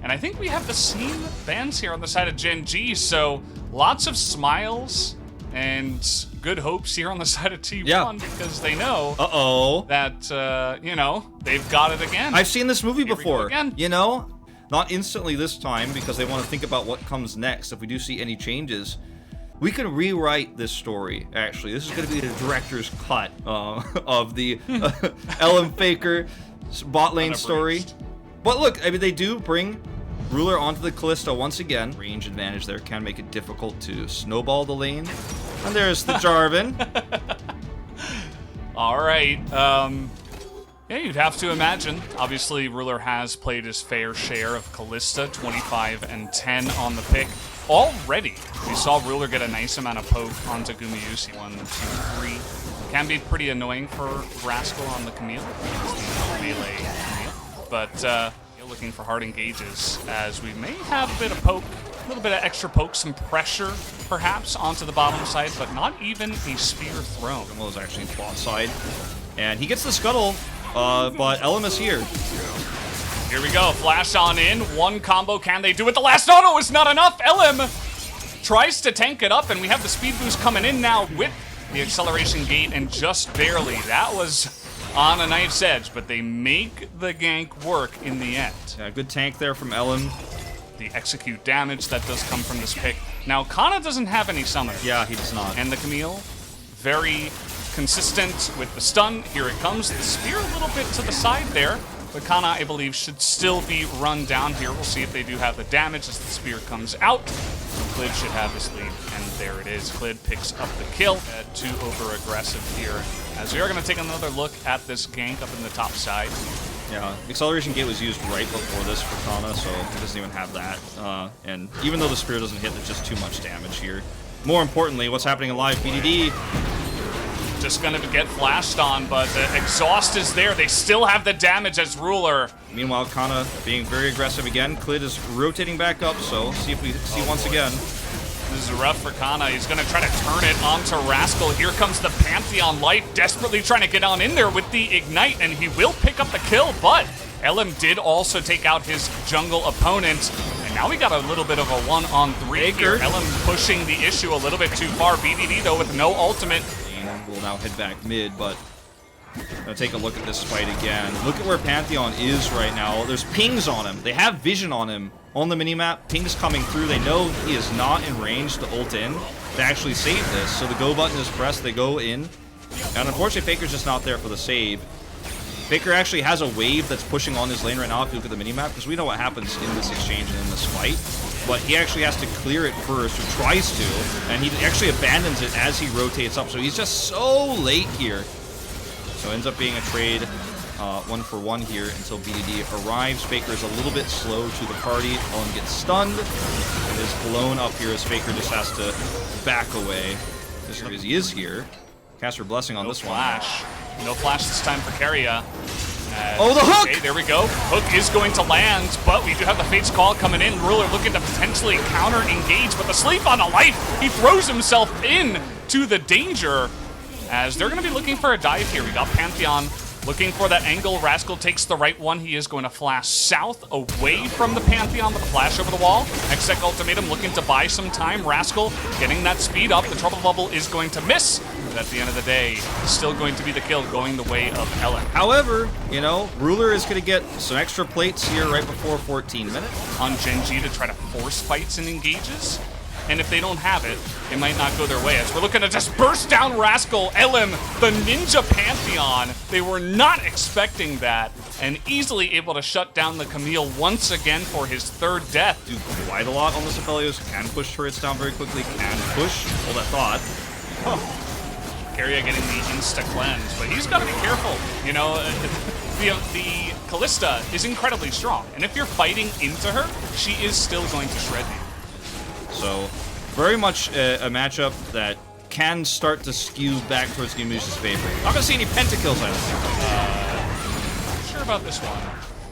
And I think we have the same bans here on the side of Gen G, so lots of smiles and good hopes here on the side of T1 because they know that, you know, they've got it again. I've seen this movie before, you know? Not instantly this time because they want to think about what comes next. If we do see any changes, we can rewrite this story, actually. This is going to be the director's cut of the Faker bot lane story. But look, I mean, they do bring Ruler onto the Kalista once again. Range advantage there can make it difficult to snowball the lane. And there's the Jarvan. All right. Yeah, you'd have to imagine. Obviously, Ruler has played his fair share of Kalista, 25 and 10 on the pick. Already, we saw Ruler get a nice amount of poke onto Gumayusi. 1, 2, 3. Can be pretty annoying for Rascal on the Camille. The melee Camille. But looking for hard engages as we may have a bit of poke, a little bit of extra poke, some pressure perhaps onto the bottom side, but not even a spear thrown. Well, is actually bot side. And he gets the scuttle, but LM is here. Here we go, flash on in, one combo, can they do it? The last auto is not enough, LM tries to tank it up, and we have the speed boost coming in now with the acceleration gate, and just barely. That was on a knife's edge, but they make the gank work in the end. Yeah, good tank there from LM. The execute damage that does come from this pick. Now, Kana doesn't have any summoner. Yeah, he does not. And the Camille, very consistent with the stun. Here it comes. The spear a little bit to the side there. But Kana, I believe, should still be run down here. We'll see if they do have the damage as the spear comes out. Clid should have this lead, and there it is. Clid picks up the kill. Too over-aggressive here, as we are going to take another look at this gank up in the top side. Yeah, the acceleration gate was used right before this for Kana, so he doesn't even have that. And even though the spear doesn't hit, there's just too much damage here. More importantly, what's happening in live BDD? Just gonna get flashed on, but the exhaust is there. They still have the damage as Ruler. Meanwhile, Kana being very aggressive again. Clid is rotating back up, so see if we see once again. This is rough for Kana. He's gonna try to turn it onto Rascal. Here comes the Pantheon Light, desperately trying to get on in there with the Ignite, and he will pick up the kill, but LM did also take out his jungle opponent. And now we got a little bit of a 1-on-3 here. LM pushing the issue a little bit too far. BDD, though, with no ultimate. Will now head back mid, but gonna take a look at this fight again. Look at where Pantheon is right now. There's pings on him. They have vision on him on the minimap. Pings coming through. They know he is not in range to ult in to actually save this. So the go button is pressed. They go in. And unfortunately, Faker's just not there for the save. Faker actually has a wave that's pushing on his lane right now if you look at the minimap, because we know what happens in this exchange and in this fight. But he actually has to clear it first, or tries to, and he actually abandons it as he rotates up. So he's just so late here. So it ends up being a trade 1-for-1 here until BDD arrives. Faker is a little bit slow to the party. LM gets stunned and is blown up here as Faker just has to back away. As he is here. Caster Blessing on this one. No flash this time for Keria. Oh, the hook! Okay, there we go. Hook is going to land, but we do have the Fate's Call coming in. Ruler looking to potentially counter-engage, but the sleep on a life, he throws himself in to the danger, as they're going to be looking for a dive here. We got Pantheon looking for that angle. Rascal takes the right one. He is going to flash south away from the Pantheon with a flash over the wall. Exec Ultimatum looking to buy some time. Rascal getting that speed up. The Trouble Bubble is going to miss. But at the end of the day, still going to be the kill going the way of LM. However, you know, Ruler is going to get some extra plates here right before 14 minutes. On Gen G to try to force fights and engages. And if they don't have it, it might not go their way. As we're looking to just burst down Rascal, LM, the Ninja Pantheon. They were not expecting that, and easily able to shut down the Camille once again for his third death. Do quite a lot on the Sibelius. Can push turrets down very quickly. Can push. Hold that thought. Keria getting the insta-cleanse, but he's got to be careful. You know, the Kalista is incredibly strong, and if you're fighting into her, she is still going to shred you. So, very much a matchup that can start to skew back towards Gumayusi's favor. Not gonna see any pentakills, I don't think. Not sure about this one.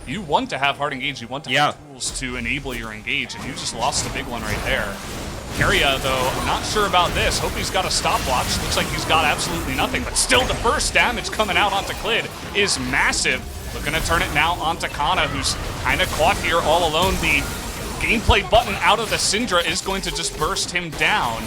You want to have hard engage, you want to have tools to enable your engage, and you just lost a big one right there. Keria, though, I'm not sure about this. Hope he's got a stopwatch. Looks like he's got absolutely nothing, but still the first damage coming out onto Clid is massive. Looking to turn it now onto Kana, who's kind of caught here all alone. The gameplay button out of the Syndra is going to just burst him down.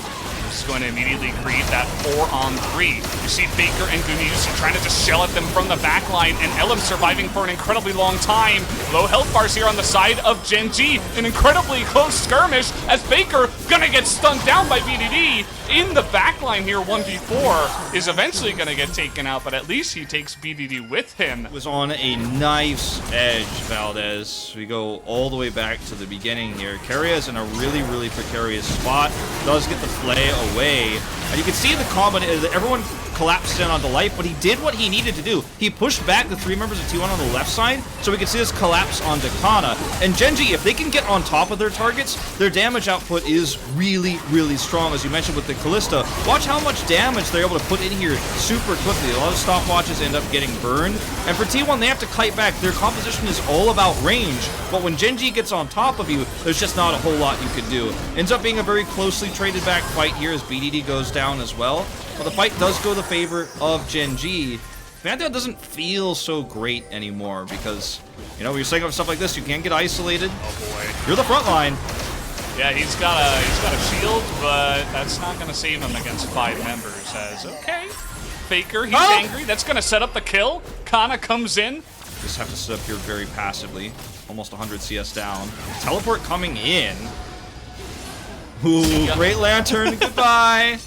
This is going to immediately create that 4-on-3. You see Faker and Gunyusi trying to just shell at them from the backline, and Elam surviving for an incredibly long time. Low health bars here on the side of Gen G. An incredibly close skirmish as Faker gonna get stunned down by BDD. In the backline here, 1v4 is eventually gonna get taken out, but at least he takes BDD with him. Was on a nice edge, Valdez. We go all the way back to the beginning here. Keria is in a really, really precarious spot. Does get the play away. And you can see the combination, everyone collapsed in onto Life, but he did what he needed to do. He pushed back the 3 members of T1 on the left side, so we can see this collapse onto Kana. And Gen G, if they can get on top of their targets, their damage output is really, really strong, as you mentioned with the Kalista. Watch how much damage they're able to put in here super quickly. A lot of stopwatches end up getting burned. And for T1, they have to kite back. Their composition is all about range, but when Gen G gets on top of you, there's just not a whole lot you can do. Ends up being a very closely traded back fight here as BDD goes down as well. But the fight does go the favor of Gen G. Pantheon doesn't feel so great anymore because, you know, when you're setting up stuff like this, you can't get isolated. Oh boy. You're the front line. Yeah, he's got a shield, but that's not gonna save him against 5 members. As okay, Faker, he's angry. That's gonna set up the kill. Kana comes in. Just have to sit up here very passively. Almost 100 CS down. Teleport coming in. Ooh, great lantern. Goodbye.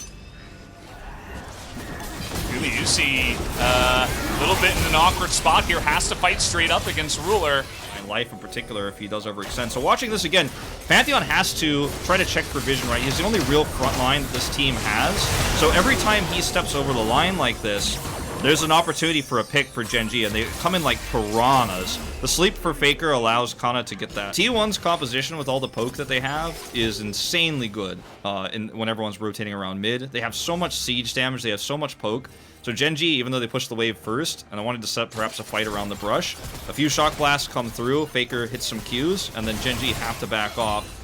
You see a little bit in an awkward spot here. Has to fight straight up against Ruler. And Life in particular if he does overextend. So watching this again, Pantheon has to try to check for vision, right? He's the only real front line that this team has. So every time he steps over the line like this, there's an opportunity for a pick for Gen G, and they come in like piranhas. The sleep for Faker allows Kana to get that. T1's composition with all the poke that they have is insanely good when everyone's rotating around mid. They have so much siege damage, they have so much poke. So Gen G, even though they pushed the wave first, and I wanted to set up perhaps a fight around the brush, a few shock blasts come through, Faker hits some Qs, and then Gen G have to back off.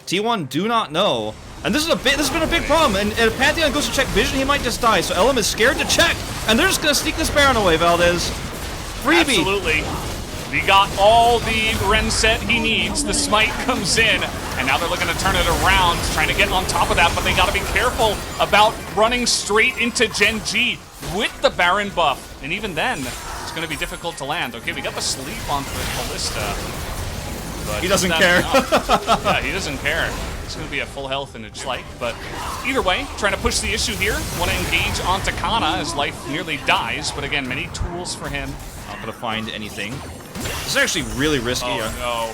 T1 do not know. And this has been a big problem. And if Pantheon goes to check vision, he might just die. So Elam is scared to check, and they're just gonna sneak this Baron away, Valdez. Freebie. Absolutely. He got all the Ren set he needs. The smite comes in, and now they're looking to turn it around, trying to get on top of that, but they gotta be careful about running straight into Gen G with the Baron buff. And even then, it's gonna be difficult to land. Okay, we got the sleep onto the Kalista. But he doesn't care. Yeah, he doesn't care. It's going to be a full health and it's like, but either way, trying to push the issue here. Want to engage onto Kana as Life nearly dies, but again, many tools for him. Not going to find anything. This is actually really risky. Oh, no.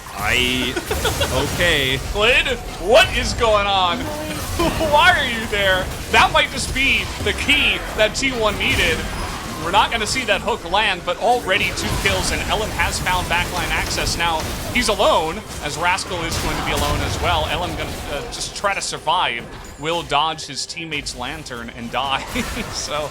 Okay. Clid, what is going on? Why are you there? That might just be the key that T1 needed. We're not going to see that hook land, but already 2 kills, and Elam has found backline access. Now, he's alone, as Rascal is going to be alone as well. Elam going to just try to survive. Will dodge his teammate's lantern and die. So,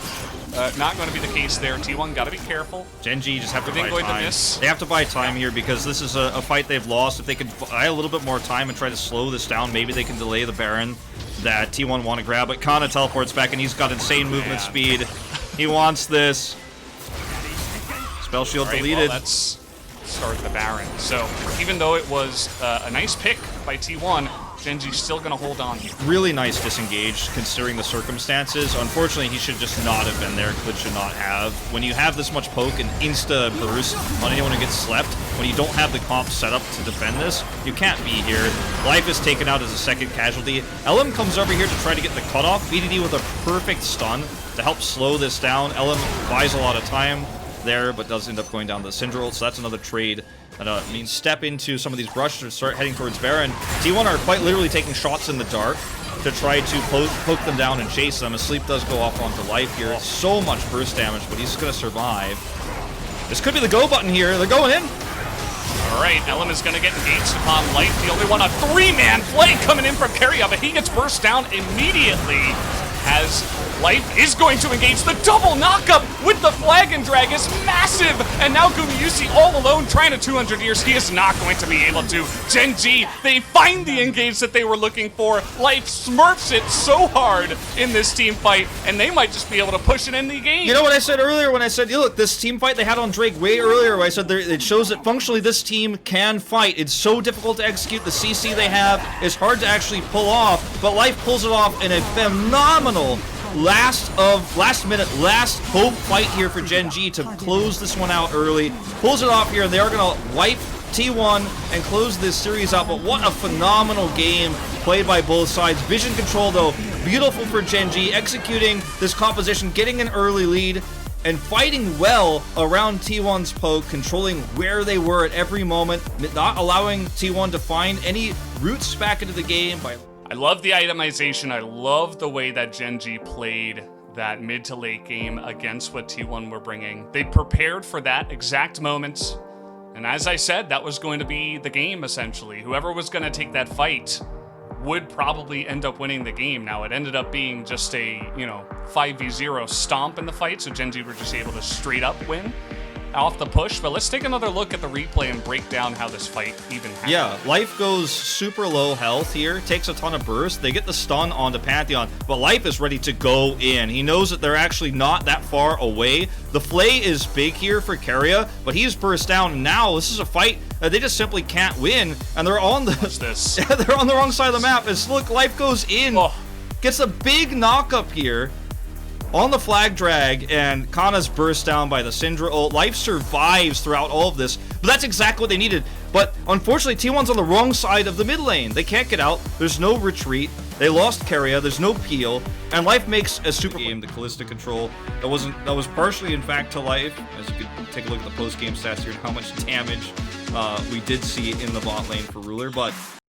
not going to be the case there. T1 got to be careful. Gen G just have to buy going time. to miss. They have to buy time here because this is a fight they've lost. If they could buy a little bit more time and try to slow this down, maybe they can delay the Baron that T1 want to grab. But Kana teleports back, and he's got insane movement speed. He wants this. Spell shield deleted. Well, let's start the Baron. So even though it was a nice pick by T1, Gen G's still going to hold on. Really nice disengage considering the circumstances. Unfortunately, he should just not have been there. Clid should not have. When you have this much poke and insta burst on anyone who gets slept, when you don't have the comp set up to defend this, you can't be here. Life is taken out as a second casualty. Elam comes over here to try to get the cutoff. BDD with a perfect stun to help slow this down. Elam buys a lot of time there, but does end up going down to the Syndril, so that's another trade. That means step into some of these brushes and start heading towards Baron. T1 are quite literally taking shots in the dark to try to poke them down and chase them. As sleep does go off onto Life here. So much burst damage, but he's going to survive. This could be the go button here. They're going in. All right, Elam is going to get engaged upon Life. The only one, a 3-man play coming in from Keria, but he gets burst down immediately as Life is going to engage. The double knockup with the flag and drag is massive. And now Gumayusi all alone trying to 200 years. He is not going to be able to. Gen G, they find the engage that they were looking for. Life smurfs it so hard in this team fight, and they might just be able to push it in the game. You know what I said earlier when I said, you look, this team fight they had on Drake way earlier, where I said it shows that functionally this team can fight. It's so difficult to execute. The CC they have is hard to actually pull off, but Life pulls it off in a phenomenal last minute, last hope fight here for Gen G to close this one out early. Pulls it off here, and they are going to wipe T1 and close this series out. But what a phenomenal game played by both sides. Vision control, though, beautiful for Gen G, executing this composition, getting an early lead, and fighting well around T1's poke, controlling where they were at every moment, not allowing T1 to find any routes back into the game. I love the itemization. I love the way that Gen G played that mid to late game against what T1 were bringing. They prepared for that exact moment. And as I said, that was going to be the game, essentially. Whoever was going to take that fight would probably end up winning the game. Now, it ended up being just a, 5v0 stomp in the fight, so Gen G were just able to straight up win off the push. But let's take another look at the replay and break down how this fight even happened. Yeah, Life goes super low health here, takes a ton of burst. They get the stun onto Pantheon, but Life is ready to go in. He knows that they're actually not that far away. The Flay is big here for Keria, but he's burst down, and now this is a fight that they just simply can't win, and they're on they're on the wrong side of the map. As look, Life goes in, gets a big knock up here on the flag drag, and Kana's burst down by the Syndra ult. Life survives throughout all of this, but that's exactly what they needed. But unfortunately, T1's on the wrong side of the mid lane. They can't get out. There's no retreat. They lost Keria. There's no peel, and Life makes a super game. The Kalista control that was partially, in fact, to Life. As you could take a look at the post game stats here and how much damage we did see in the bot lane for Ruler, but